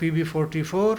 PB44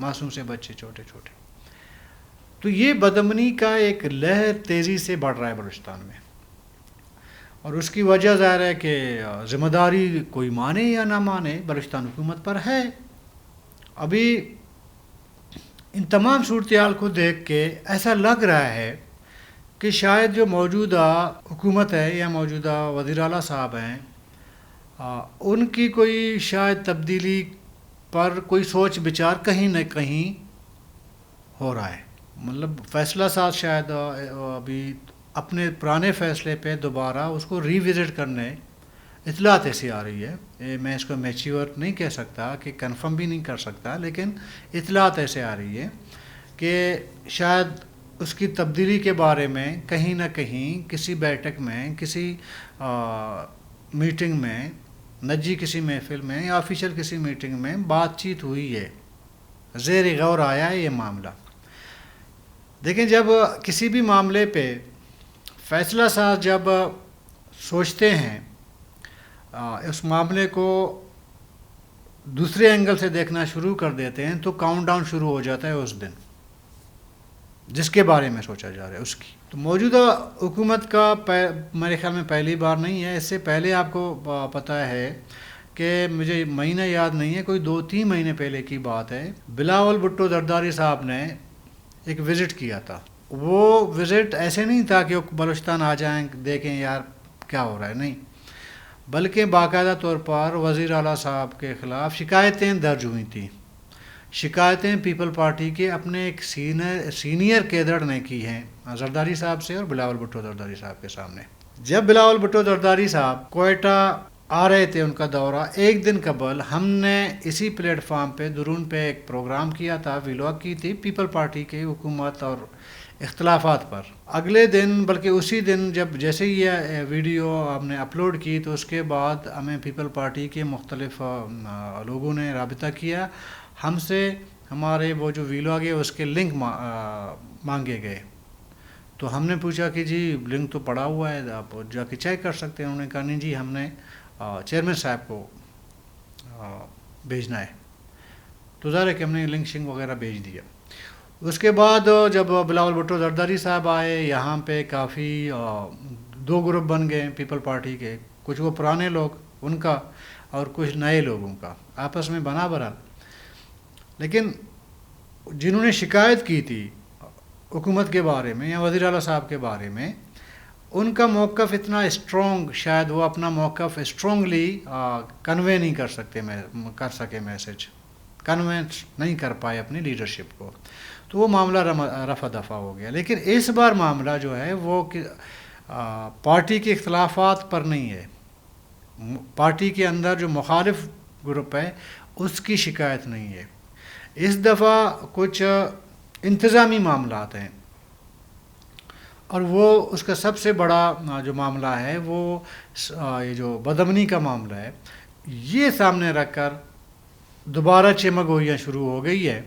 معصوم سے بچے چھوٹے چھوٹے. تو یہ بدامنی کا ایک لہر تیزی سے بڑھ رہا ہے بلوچستان میں، اور اس کی وجہ ظاہر ہے کہ ذمہ داری کوئی مانے یا نہ مانے بلوچستان حکومت پر ہے. ابھی ان تمام صورتحال کو دیکھ کے ایسا لگ رہا ہے کہ شاید جو موجودہ حکومت ہے یا موجودہ وزیر اعلیٰ صاحب ہیں، ان کی کوئی شاید تبدیلی پر کوئی سوچ بچار کہیں نہ کہیں ہو رہا ہے. مطلب فیصلہ ساز شاید ابھی اپنے پرانے فیصلے پہ دوبارہ اس کو ری وزٹ کرنے اطلاعات ایسی آ رہی ہے. میں اس کو میچیور نہیں کہہ سکتا کہ کنفرم بھی نہیں کر سکتا، لیکن اطلاعات ایسے آ رہی ہے کہ شاید اس کی تبدیلی کے بارے میں کہیں نہ کہیں کسی بیٹھک میں، کسی میٹنگ میں، نجی کسی محفل میں یا آفیشیل کسی میٹنگ میں بات چیت ہوئی ہے، زیر غور آیا ہے یہ معاملہ. دیکھیں، جب کسی بھی معاملے پہ فیصلہ ساز جب سوچتے ہیں، اس معاملے کو دوسرے اینگل سے دیکھنا شروع کر دیتے ہیں، تو کاؤنٹ ڈاؤن شروع ہو جاتا ہے اس دن جس کے بارے میں سوچا جا رہا ہے اس کی. تو موجودہ حکومت کا میرے خیال میں پہلی بار نہیں ہے. اس سے پہلے آپ کو پتہ ہے کہ مجھے مہینہ یاد نہیں ہے، کوئی 2-3 مہینے پہلے کی بات ہے، بلاول بھٹو زرداری صاحب نے ایک وزٹ کیا تھا. وہ وزٹ ایسے نہیں تھا کہ وہ بلوچستان آ جائیں دیکھیں یار کیا ہو رہا ہے، نہیں، بلکہ باقاعدہ طور پر وزیر اعلیٰ صاحب کے خلاف شکایتیں درج ہوئی تھیں. شکایتیں پیپل پارٹی کے اپنے ایک سینئر کیڈر نے کی ہیں زرداری صاحب سے اور بلاول بھٹو زرداری صاحب کے سامنے. جب بلاول بھٹو زرداری صاحب کوئٹہ آ رہے تھے ان کا دورہ، ایک دن قبل ہم نے اسی پلیٹ فارم پہ درون پہ ایک پروگرام کیا تھا، ویلاگ کی تھی پیپل پارٹی کی حکومت اور اختلافات پر. اگلے دن بلکہ اسی دن جب جیسے ہی یہ ویڈیو ہم نے اپلوڈ کی تو اس کے بعد ہمیں پیپل پارٹی کے مختلف لوگوں نے رابطہ کیا ہم سے. ہمارے وہ جو ویلاگ ہے اس کے لنک مانگے گئے، تو ہم نے پوچھا کہ جی لنک تو پڑا ہوا ہے، آپ جا کے چیک کر سکتے ہیں. انہوں نے کہا نہیں جی، ہم نے چیئرمین صاحب کو بھیجنا ہے. تو ظاہر ہے کہ ہم نے لنک شنک وغیرہ بھیج دیا. اس کے بعد جب بلاول بھٹو زرداری صاحب آئے یہاں پہ، کافی 2 گروپ بن گئے پیپل پارٹی کے، کچھ وہ پرانے لوگ ان کا اور کچھ نئے لوگوں کا آپس میں بنا برا. لیکن جنہوں نے شکایت کی تھی حکومت کے بارے میں یا وزیر اعلیٰ صاحب کے بارے میں، ان کا موقف اتنا اسٹرانگ، شاید وہ اپنا موقف اسٹرانگلی کنوے نہیں کر سکے میسج، کنوینس نہیں کر پائے اپنی لیڈرشپ کو. تو وہ معاملہ رفع دفع ہو گیا. لیکن اس بار معاملہ جو ہے وہ پارٹی کے اختلافات پر نہیں ہے. پارٹی کے اندر جو مخالف گروپ ہے اس کی شکایت نہیں ہے. اس دفعہ کچھ انتظامی معاملات ہیں، اور وہ اس کا سب سے بڑا جو معاملہ ہے وہ یہ جو بدامنی کا معاملہ ہے، یہ سامنے رکھ کر دوبارہ چمگوئیاں شروع ہو گئی ہے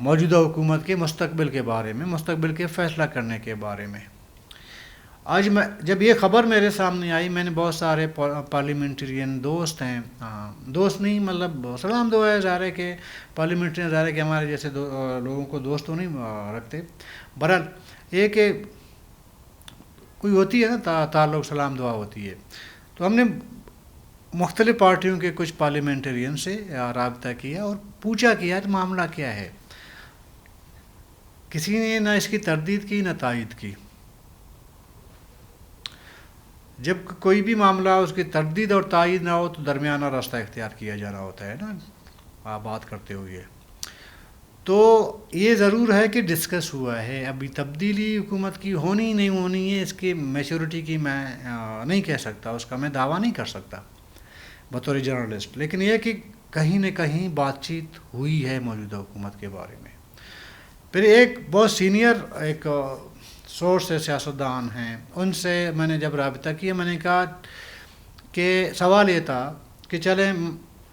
موجودہ حکومت کے مستقبل کے بارے میں، مستقبل کے فیصلہ کرنے کے بارے میں. آج جب یہ خبر میرے سامنے آئی، میں نے بہت سارے پارلیمنٹرین دوست ہیں، دوست نہیں مطلب سلام دعا ہے، ظاہر ہے کہ پارلیمنٹرین ظاہر ہے کہ ہمارے جیسے لوگوں کو دوست تو نہیں رکھتے. بہرحال یہ کہ کوئی ہوتی ہے نا تعلق، سلام دعا ہوتی ہے. تو ہم نے مختلف پارٹیوں کے کچھ پارلیمنٹرین سے رابطہ کیا اور پوچھا کہ یار معاملہ کیا ہے. کسی نے نہ اس کی تردید کی نہ تائید کی. جب کوئی بھی معاملہ اس کی تردید اور تائید نہ ہو تو درمیانہ راستہ اختیار کیا جانا ہوتا ہے نا بات کرتے ہوئے. تو یہ ضرور ہے کہ ڈسکس ہوا ہے. ابھی تبدیلی حکومت کی ہونی نہیں ہونی ہے، اس کی میچورٹی کی میں نہیں کہہ سکتا، اس کا میں دعویٰ نہیں کر سکتا بطور جرنلسٹ. لیکن یہ کہ کہیں نہ کہیں بات چیت ہوئی ہے موجودہ حکومت کے بارے میں. پھر ایک بہت سینئر ایک سورس ہے، سیاستدان ہیں، ان سے میں نے جب رابطہ کیا، میں نے کہا کہ سوال یہ تھا کہ چلیں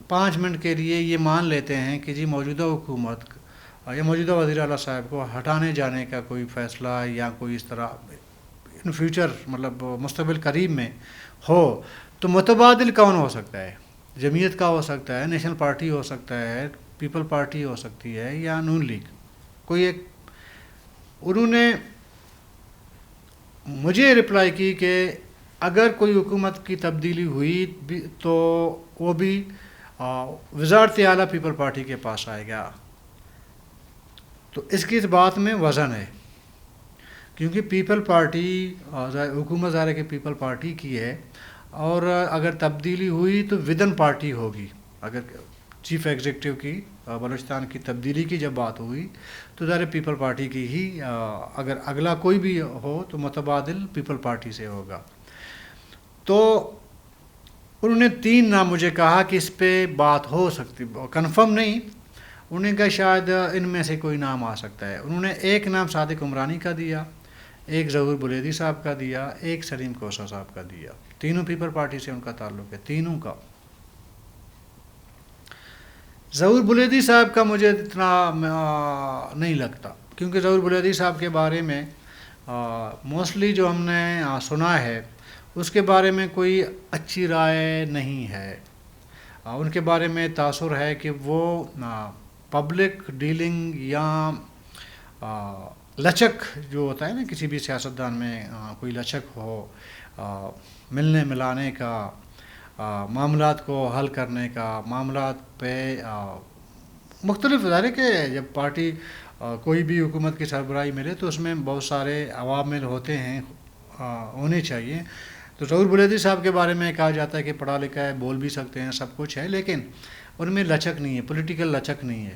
5 منٹ کے لیے یہ مان لیتے ہیں کہ جی موجودہ حکومت یا موجودہ وزیر اعلیٰ صاحب کو ہٹانے جانے کا کوئی فیصلہ یا کوئی اس طرح ان فیوچر مطلب مستقبل قریب میں ہو، تو متبادل کون ہو سکتا ہے؟ جمعیت کا ہو سکتا ہے، نیشنل پارٹی ہو سکتا ہے، پیپل پارٹی ہو سکتی ہے یا نون لیگ، کوئی ایک. انہوں نے مجھے رپلائی کی کہ اگر کوئی حکومت کی تبدیلی ہوئی تو وہ بھی وزارت اعلیٰ پیپل پارٹی کے پاس آئے گا. تو اس کی اس بات میں وزن ہے، کیونکہ پیپل پارٹی حکومت ظاہر ہے کہ پیپل پارٹی کی ہے، اور اگر تبدیلی ہوئی تو ودن پارٹی ہوگی. اگر چیف ایگزیکٹو کی بلوچستان کی تبدیلی کی جب بات ہوئی تو ظاہر پیپل پارٹی کی ہی، اگر اگلا کوئی بھی ہو تو متبادل پیپل پارٹی سے ہوگا. تو انہوں نے 3 نام مجھے کہا کہ اس پہ بات ہو سکتی، کنفرم نہیں. انہوں نے کہا شاید ان میں سے کوئی نام آ سکتا ہے. انہوں نے ایک نام صادق عمرانی کا دیا، ایک ظہور بلیدی صاحب کا دیا، ایک سلیم کوسہ صاحب کا دیا. تینوں پیپل پارٹی سے ان کا تعلق ہے، تینوں کا. ظہور بلیدی صاحب کا مجھے اتنا نہیں لگتا، کیونکہ ظہور بلیدی صاحب کے بارے میں موسٹلی جو ہم نے سنا ہے اس کے بارے میں کوئی اچھی رائے نہیں ہے. ان کے بارے میں تاثر ہے کہ وہ پبلک ڈیلنگ یا لچک جو ہوتا ہے نا کسی بھی سیاستدان میں، کوئی لچک ہو ملنے ملانے کا، معاملات کو حل کرنے کا، معاملات پہ مختلف ادارے کے جب پارٹی کوئی بھی حکومت کی سربراہی ملے تو اس میں بہت سارے عوامل ہوتے ہیں، ہونے چاہیے. تو ظہور بلیدی صاحب کے بارے میں کہا جاتا ہے کہ پڑھا لکھا ہے، بول بھی سکتے ہیں، سب کچھ ہے، لیکن ان میں لچک نہیں ہے، پولیٹیکل لچک نہیں ہے.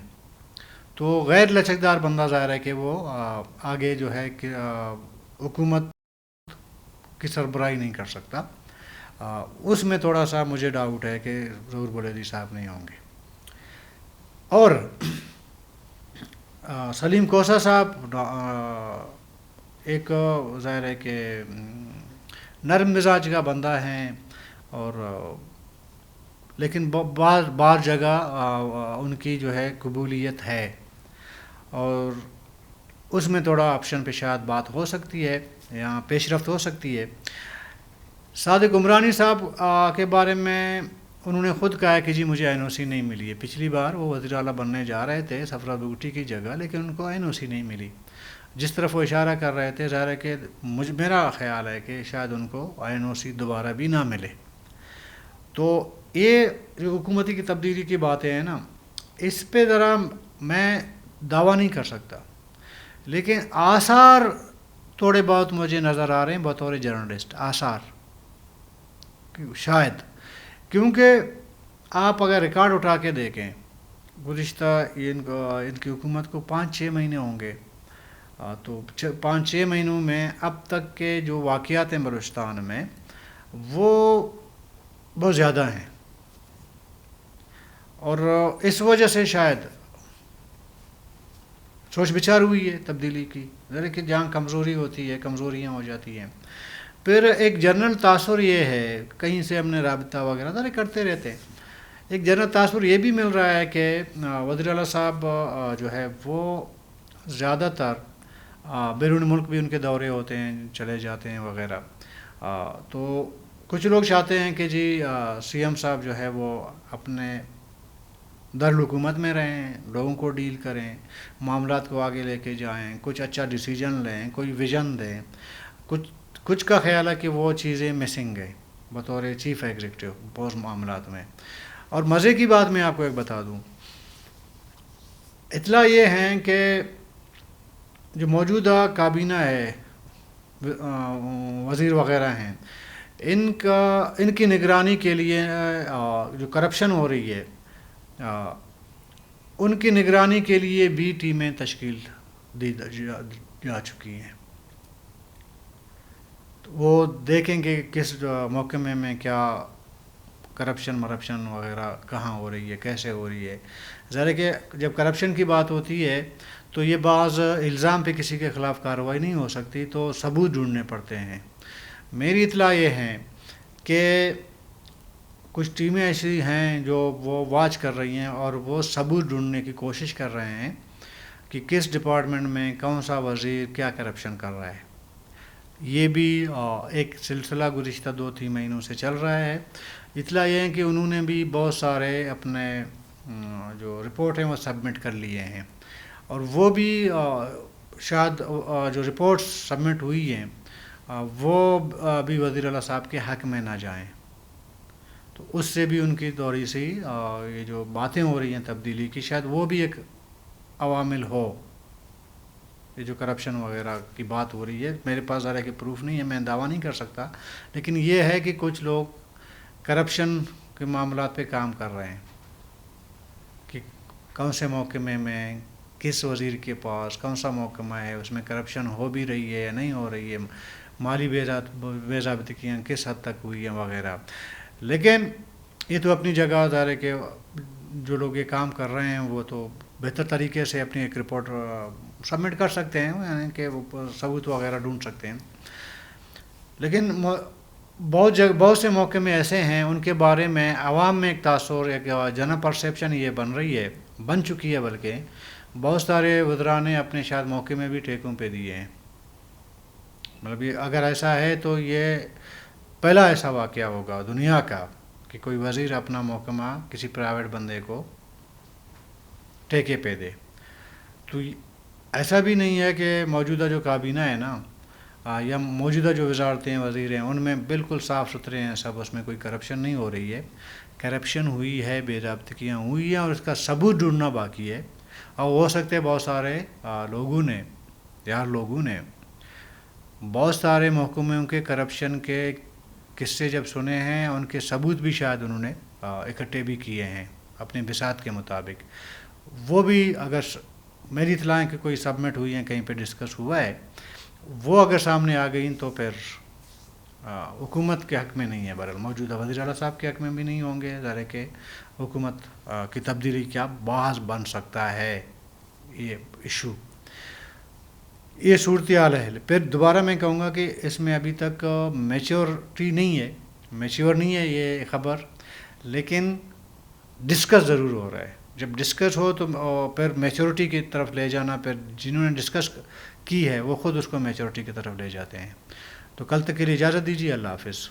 تو غیر لچکدار بندہ ظاہر ہے کہ وہ آگے جو ہے کہ حکومت کی سربراہی نہیں کر سکتا. اس میں تھوڑا سا مجھے ڈاؤٹ ہے کہ ظہور بلیدی صاحب نہیں ہوں گے. اور سلیم کوسہ صاحب ایک ظاہر ہے کہ نرم مزاج کا بندہ ہیں، اور لیکن بعض جگہ ان کی جو ہے قبولیت ہے، اور اس میں تھوڑا آپشن پہ شاید بات ہو سکتی ہے یا پیش رفت ہو سکتی ہے. صادق عمرانی صاحب کے بارے میں انہوں نے خود کہا کہ جی مجھے این او سی نہیں ملی ہے. پچھلی بار وہ وزیر اعلیٰ بننے جا رہے تھے سفرہ بگٹی کی جگہ، لیکن ان کو این او سی نہیں ملی. جس طرف وہ اشارہ کر رہے تھے ظاہر ہے کہ میرا خیال ہے کہ شاید ان کو این او سی دوبارہ بھی نہ ملے. تو یہ جو حکومتی کی تبدیلی کی باتیں ہیں نا، اس پہ ذرا میں دعویٰ نہیں کر سکتا، لیکن آثار تھوڑے بہت مجھے نظر آ رہے ہیں بطور جرنلسٹ. آثار شاید، کیونکہ آپ اگر ریکارڈ اٹھا کے دیکھیں گزشتہ ان کی حکومت کو 5-6 مہینے ہوں گے، تو 5-6 مہینوں میں اب تک کے جو واقعات ہیں بلوچستان میں وہ بہت زیادہ ہیں، اور اس وجہ سے شاید سوچ بچار ہوئی ہے تبدیلی کی. ذرا کہ جہاں کمزوری ہوتی ہے کمزوریاں ہو جاتی ہیں. پھر ایک جنرل تاثر یہ ہے، کہیں سے ہم نے رابطہ وغیرہ ذرا کرتے رہتے ہیں، ایک جنرل تاثر یہ بھی مل رہا ہے کہ وزیر اعلیٰ صاحب جو ہے وہ زیادہ تر بیرون ملک بھی ان کے دورے ہوتے ہیں، چلے جاتے ہیں وغیرہ. تو کچھ لوگ چاہتے ہیں کہ جی سی ایم صاحب جو ہے وہ اپنے دارالحکومت میں رہیں، لوگوں کو ڈیل کریں، معاملات کو آگے لے کے جائیں، کچھ اچھا ڈیسیجن لیں، کوئی ویژن دیں. کچھ کا خیال ہے کہ وہ چیزیں مسنگ ہے بطور چیف ایگزیکٹو بہت معاملات میں. اور مزے کی بات میں آپ کو ایک بتا دوں، اطلاع یہ ہیں کہ جو موجودہ کابینہ ہے، وزیر وغیرہ ہیں، ان کی نگرانی کے لیے جو کرپشن ہو رہی ہے ان کی نگرانی کے لیے بھی ٹیمیں تشکیل دی جا چکی ہیں. وہ دیکھیں کہ کس موقع میں کیا کرپشن وغیرہ کہاں ہو رہی ہے، کیسے ہو رہی ہے. ظاہر ہے کہ جب کرپشن کی بات ہوتی ہے تو یہ بعض الزام پہ کسی کے خلاف کارروائی نہیں ہو سکتی، تو ثبوت ڈھونڈنے پڑتے ہیں. میری اطلاع یہ ہے کہ کچھ ٹیمیں ایسی ہیں جو وہ واچ کر رہی ہیں اور وہ ثبوت ڈھونڈنے کی کوشش کر رہے ہیں کہ کس ڈپارٹمنٹ میں کون سا وزیر کیا کرپشن کر رہا ہے. یہ بھی ایک سلسلہ گزشتہ 2-3 مہینوں سے چل رہا ہے. اطلاع یہ ہے کہ انہوں نے بھی بہت سارے اپنے جو رپورٹ ہیں وہ سبمٹ کر لیے ہیں، اور وہ بھی شاید جو رپورٹس سبمٹ ہوئی ہیں وہ بھی وزیر اعلیٰ صاحب کے حق میں نہ جائیں، تو اس سے بھی ان کی تھوڑی سی یہ جو باتیں ہو رہی ہیں تبدیلی کی، شاید وہ بھی ایک عوامل ہو۔ یہ جو کرپشن وغیرہ کی بات ہو رہی ہے، میرے پاس ذرا کہ پروف نہیں ہے، میں دعویٰ نہیں کر سکتا، لیکن یہ ہے کہ کچھ لوگ کرپشن کے معاملات پہ کام کر رہے ہیں کہ کون سے محکمے میں کس وزیر کے پاس کون سا محکمہ ہے، اس میں کرپشن ہو بھی رہی ہے یا نہیں ہو رہی ہے، مالی بے ضابطگیاں کس حد تک ہوئی ہیں وغیرہ۔ لیکن یہ تو اپنی جگہ ظاہر ہے کہ جو لوگ یہ کام کر رہے ہیں وہ تو بہتر طریقے سے اپنی ایک رپورٹ سبمٹ کر سکتے ہیں، یعنی کہ وہ ثبوت وغیرہ ڈھونڈ سکتے ہیں، لیکن بہت سے محکمے ایسے ہیں ان کے بارے میں عوام میں ایک تاثر، ایک جنرل پرسیپشن یہ بن چکی ہے، بلکہ بہت سارے وزراء نے اپنے شاید محکمے بھی ٹھیکوں پہ دیے ہیں۔ مطلب اگر ایسا ہے تو یہ پہلا ایسا واقعہ ہوگا دنیا کا کہ کوئی وزیر اپنا محکمہ کسی پرائیویٹ بندے کو ٹھیکے پہ دے۔ تو ایسا بھی نہیں ہے کہ موجودہ جو کابینہ ہے نا یا موجودہ جو وزارتیں وزیر ہیں ان میں بالکل صاف ستھرے ہیں سب، اس میں کوئی کرپشن نہیں ہو رہی ہے، کرپشن ہوئی ہے، بے ضابطگیاں ہوئی ہیں، اور اس کا ثبوت ڈھونڈنا باقی ہے۔ اور ہو سکتے بہت سارے لوگوں نے بہت سارے محکموں کے کرپشن کے قصے جب سنے ہیں، ان کے ثبوت بھی شاید انہوں نے اکٹھے بھی کیے ہیں اپنے بساط کے مطابق، وہ بھی اگر میری اطلاع کہ کوئی سبمٹ ہوئی ہیں، کہیں پہ ڈسکس ہوا ہے، وہ اگر سامنے آ گئیں تو پھر حکومت کے حق میں نہیں ہے، بہرحال موجودہ وزیر اعلیٰ صاحب کے حق میں بھی نہیں ہوں گے، ظاہر ہے کہ حکومت کی تبدیلی کیا باعث بن سکتا ہے یہ ایشو، یہ صورتحال ہے۔ پھر دوبارہ میں کہوں گا کہ اس میں ابھی تک میچور نہیں ہے یہ خبر، لیکن ڈسکس ضرور ہو رہا ہے۔ جب ڈسکس ہو تو پھر میچورٹی کی طرف لے جانا، پھر جنہوں نے ڈسکس کی ہے وہ خود اس کو میچورٹی کی طرف لے جاتے ہیں۔ تو کل تک کے لیے اجازت دیجیے، اللہ حافظ۔